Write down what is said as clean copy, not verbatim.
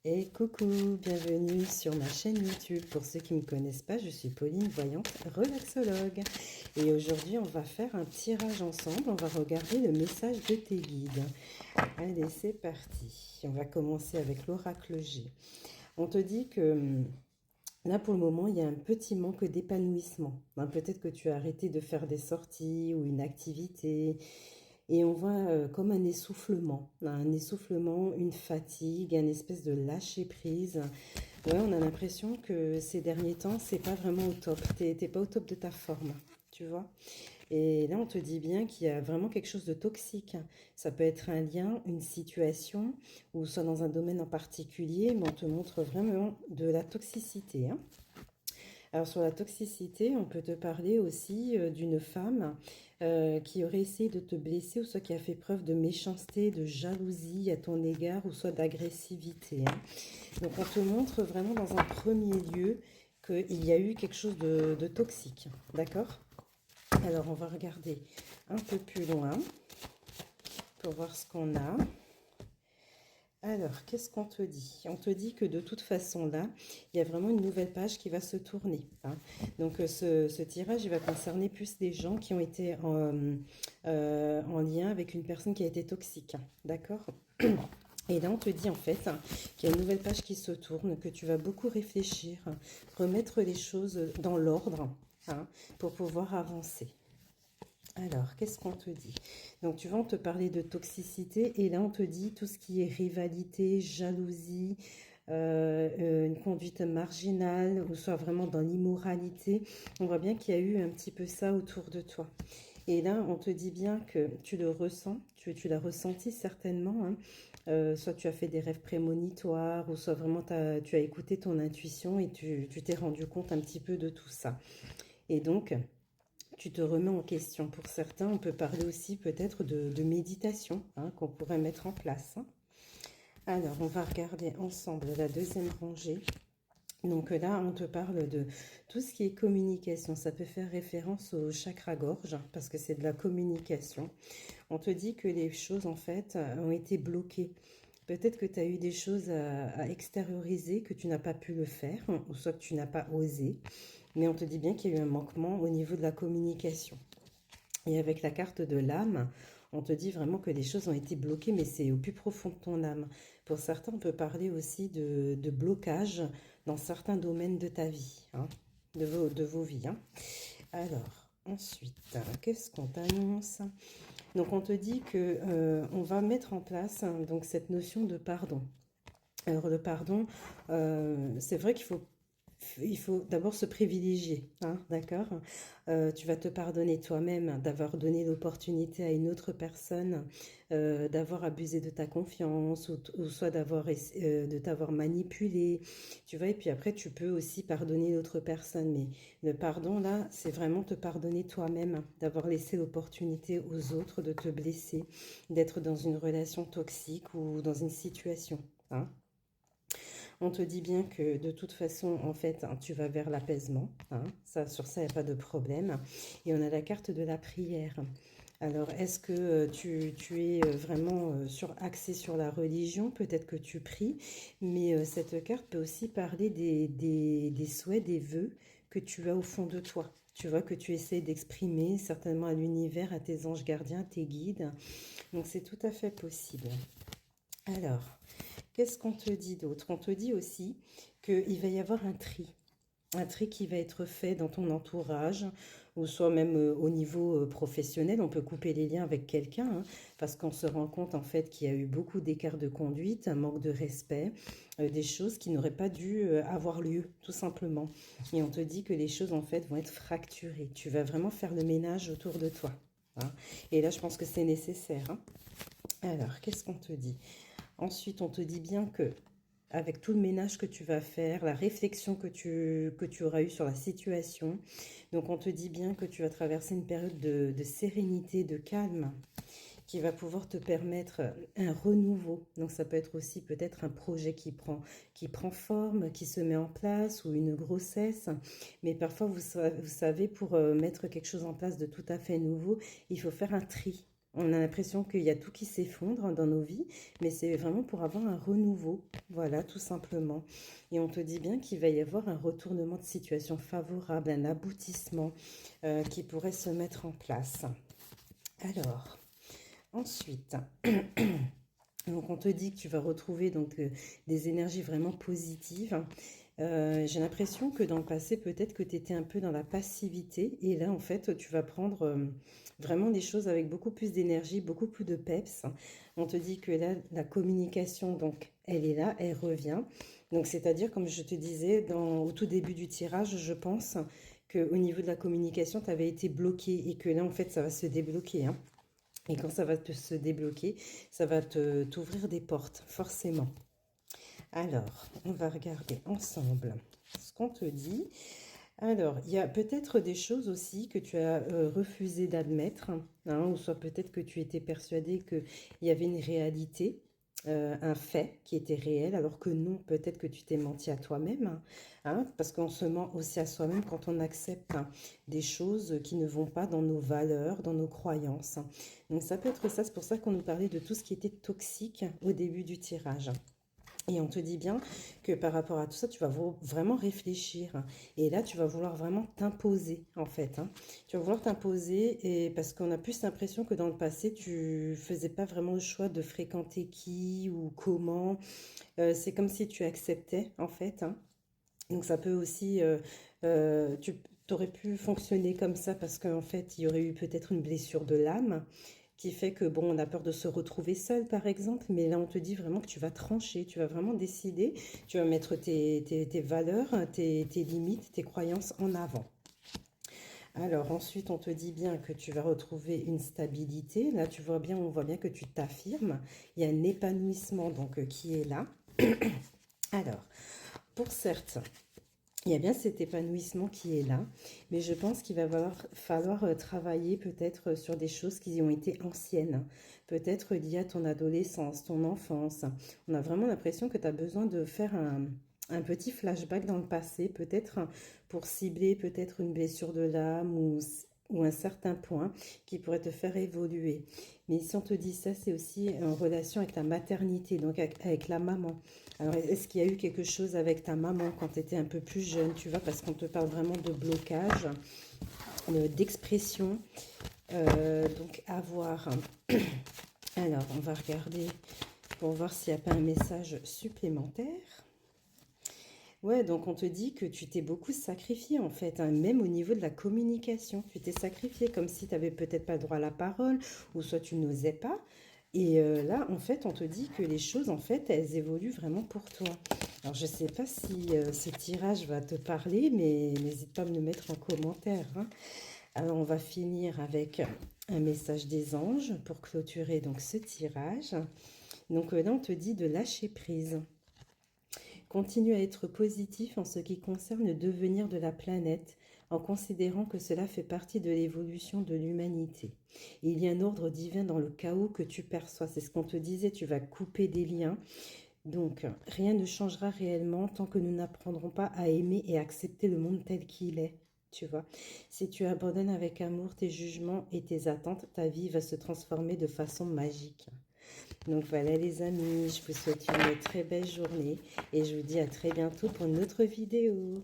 Et coucou, bienvenue sur ma chaîne YouTube. Pour ceux qui ne me connaissent pas, je suis Pauline, voyante relaxologue. Et aujourd'hui, on va faire un tirage ensemble. On va regarder le message de tes guides. Allez, c'est parti. On va commencer avec l'oracle G. On te dit que là, pour le moment, il y a un petit manque d'épanouissement. Peut-être que tu as arrêté de faire des sorties ou une activité. Et on voit comme un essoufflement, une fatigue, un espèce de lâcher prise. Ouais, on a l'impression que ces derniers temps, c'est pas vraiment au top. T'es pas au top de ta forme, tu vois. Et là, on te dit bien qu'il y a vraiment quelque chose de toxique. Ça peut être un lien, une situation, ou soit dans un domaine en particulier, mais on te montre vraiment de la toxicité, hein. Alors sur la toxicité, on peut te parler aussi d'une femme qui aurait essayé de te blesser ou soit qui a fait preuve de méchanceté, de jalousie à ton égard ou soit d'agressivité, hein. Donc on te montre vraiment dans un premier lieu qu'il y a eu quelque chose de toxique, d'accord? Alors on va regarder un peu plus loin pour voir ce qu'on a. Alors, qu'est-ce qu'on te dit? On te dit que de toute façon, là, il y a vraiment une nouvelle page qui va se tourner, hein. Donc, ce tirage, il va concerner plus des gens qui ont été en lien avec une personne qui a été toxique, hein. D'accord? Et là, on te dit en fait qu'il y a une nouvelle page qui se tourne, que tu vas beaucoup réfléchir, remettre les choses dans l'ordre, hein, pour pouvoir avancer. Alors, qu'est-ce qu'on te dit? Donc, tu vas on te parler de toxicité et là, on te dit tout ce qui est rivalité, jalousie, une conduite marginale ou soit vraiment dans l'immoralité. On voit bien qu'il y a eu un petit peu ça autour de toi. Et là, on te dit bien que tu le ressens, tu l'as ressenti certainement, hein. Soit tu as fait des rêves prémonitoires ou soit vraiment tu as écouté ton intuition et tu t'es rendu compte un petit peu de tout ça. Et donc, tu te remets en question. Pour certains, on peut parler aussi peut-être de méditation, hein, qu'on pourrait mettre en place, hein. Alors, on va regarder ensemble la deuxième rangée. Donc là, on te parle de tout ce qui est communication. Ça peut faire référence au chakra-gorge, hein, parce que c'est de la communication. On te dit que les choses, en fait, ont été bloquées. Peut-être que tu as eu des choses à extérioriser, que tu n'as pas pu le faire, ou soit que tu n'as pas osé. Mais on te dit bien qu'il y a eu un manquement au niveau de la communication. Et avec la carte de l'âme, on te dit vraiment que les choses ont été bloquées, mais c'est au plus profond de ton âme. Pour certains, on peut parler aussi de blocage dans certains domaines de ta vie, hein, de vos vies, hein. Alors, ensuite, qu'est-ce qu'on t'annonce? Donc, on te dit que on va mettre en place, hein, donc cette notion de pardon. Alors, le pardon, c'est vrai il faut d'abord se privilégier, hein, d'accord? Tu vas te pardonner toi-même d'avoir donné l'opportunité à une autre personne d'avoir abusé de ta confiance ou soit de t'avoir manipulé, tu vois? Et puis après, tu peux aussi pardonner l'autre personne. Mais le pardon, là, c'est vraiment te pardonner toi-même d'avoir laissé l'opportunité aux autres de te blesser, d'être dans une relation toxique ou dans une situation, hein. On te dit bien que de toute façon, en fait, hein, tu vas vers l'apaisement, hein. Ça, sur ça, il n'y a pas de problème. Et on a la carte de la prière. Alors, est-ce que tu es vraiment axé sur la religion? Peut-être que tu pries, mais cette carte peut aussi parler des souhaits, des vœux que tu as au fond de toi. Tu vois que tu essaies d'exprimer certainement à l'univers, à tes anges gardiens, tes guides. Donc, c'est tout à fait possible. Alors, qu'est-ce qu'on te dit d'autre? On te dit aussi qu'il va y avoir un tri qui va être fait dans ton entourage, ou soit même au niveau professionnel. On peut couper les liens avec quelqu'un, hein, parce qu'on se rend compte en fait qu'il y a eu beaucoup d'écarts de conduite, un manque de respect, des choses qui n'auraient pas dû avoir lieu, tout simplement. Et on te dit que les choses en fait vont être fracturées. Tu vas vraiment faire le ménage autour de toi, hein. Et là, je pense que c'est nécessaire, hein. Alors, qu'est-ce qu'on te dit? Ensuite, on te dit bien que avec tout le ménage que tu vas faire, la réflexion que tu auras eue sur la situation, donc on te dit bien que tu vas traverser une période de sérénité, de calme, qui va pouvoir te permettre un renouveau. Donc ça peut être aussi peut-être un projet qui prend forme, qui se met en place, ou une grossesse. Mais parfois, vous savez, pour mettre quelque chose en place de tout à fait nouveau, il faut faire un tri. On a l'impression qu'il y a tout qui s'effondre dans nos vies, mais c'est vraiment pour avoir un renouveau, voilà, tout simplement. Et on te dit bien qu'il va y avoir un retournement de situation favorable, un aboutissement qui pourrait se mettre en place. Alors, ensuite, donc on te dit que tu vas retrouver donc des énergies vraiment positives. J'ai l'impression que dans le passé, peut-être que tu étais un peu dans la passivité. Et là, en fait, tu vas prendre vraiment des choses avec beaucoup plus d'énergie, beaucoup plus de peps. On te dit que là, la communication, donc, elle est là, elle revient. Donc, c'est-à-dire, comme je te disais au tout début du tirage, je pense qu'au niveau de la communication, tu avais été bloqué et que là, en fait, ça va se débloquer, hein. Et quand ça va se débloquer, ça va t'ouvrir des portes, forcément. Alors, on va regarder ensemble ce qu'on te dit. Alors, il y a peut-être des choses aussi que tu as refusé d'admettre, hein, ou soit peut-être que tu étais persuadé qu'il y avait une réalité, un fait qui était réel, alors que non, peut-être que tu t'es menti à toi-même, hein, parce qu'on se ment aussi à soi-même quand on accepte des choses qui ne vont pas dans nos valeurs, dans nos croyances. Donc ça peut être ça, c'est pour ça qu'on nous parlait de tout ce qui était toxique au début du tirage. Et on te dit bien que par rapport à tout ça, tu vas vraiment réfléchir. Et là, tu vas vouloir vraiment t'imposer, en fait, hein. Tu vas vouloir t'imposer et parce qu'on a plus l'impression que dans le passé, tu faisais pas vraiment le choix de fréquenter qui ou comment. C'est comme si tu acceptais, en fait, hein. Donc ça peut aussi, tu aurais pu fonctionner comme ça parce qu'en fait, il y aurait eu peut-être une blessure de l'âme qui fait que, bon, on a peur de se retrouver seul, par exemple, mais là, on te dit vraiment que tu vas trancher, tu vas vraiment décider, tu vas mettre tes valeurs, tes limites, tes croyances en avant. Alors ensuite, on te dit bien que tu vas retrouver une stabilité. Là, tu vois bien, on voit bien que tu t'affirmes. Il y a un épanouissement donc qui est là. Alors, pour certes, il y a bien cet épanouissement qui est là, mais je pense qu'il va falloir travailler peut-être sur des choses qui ont été anciennes, peut-être liées à ton adolescence, ton enfance. On a vraiment l'impression que tu as besoin de faire un petit flashback dans le passé, peut-être pour cibler peut-être une blessure de l'âme ou un certain point qui pourrait te faire évoluer. Mais si on te dit ça, c'est aussi en relation avec la maternité, donc avec la maman. Alors, est-ce qu'il y a eu quelque chose avec ta maman quand tu étais un peu plus jeune, tu vois, parce qu'on te parle vraiment de blocage, d'expression, donc à voir. Alors, on va regarder pour voir s'il n'y a pas un message supplémentaire. Ouais, donc on te dit que tu t'es beaucoup sacrifié en fait, hein, même au niveau de la communication. Tu t'es sacrifié comme si tu n'avais peut-être pas le droit à la parole, ou soit tu n'osais pas. Et là, en fait, on te dit que les choses, en fait, elles évoluent vraiment pour toi. Alors, je ne sais pas si ce tirage va te parler, mais n'hésite pas à me le mettre en commentaire, hein. Alors, on va finir avec un message des anges pour clôturer donc ce tirage. Donc là, on te dit de lâcher prise. Continue à être positif en ce qui concerne le devenir de la planète, en considérant que cela fait partie de l'évolution de l'humanité. Il y a un ordre divin dans le chaos que tu perçois. C'est ce qu'on te disait, tu vas couper des liens. Donc, rien ne changera réellement tant que nous n'apprendrons pas à aimer et accepter le monde tel qu'il est. Tu vois, si tu abandonnes avec amour tes jugements et tes attentes, ta vie va se transformer de façon magique. Donc voilà les amis, je vous souhaite une très belle journée et je vous dis à très bientôt pour une autre vidéo.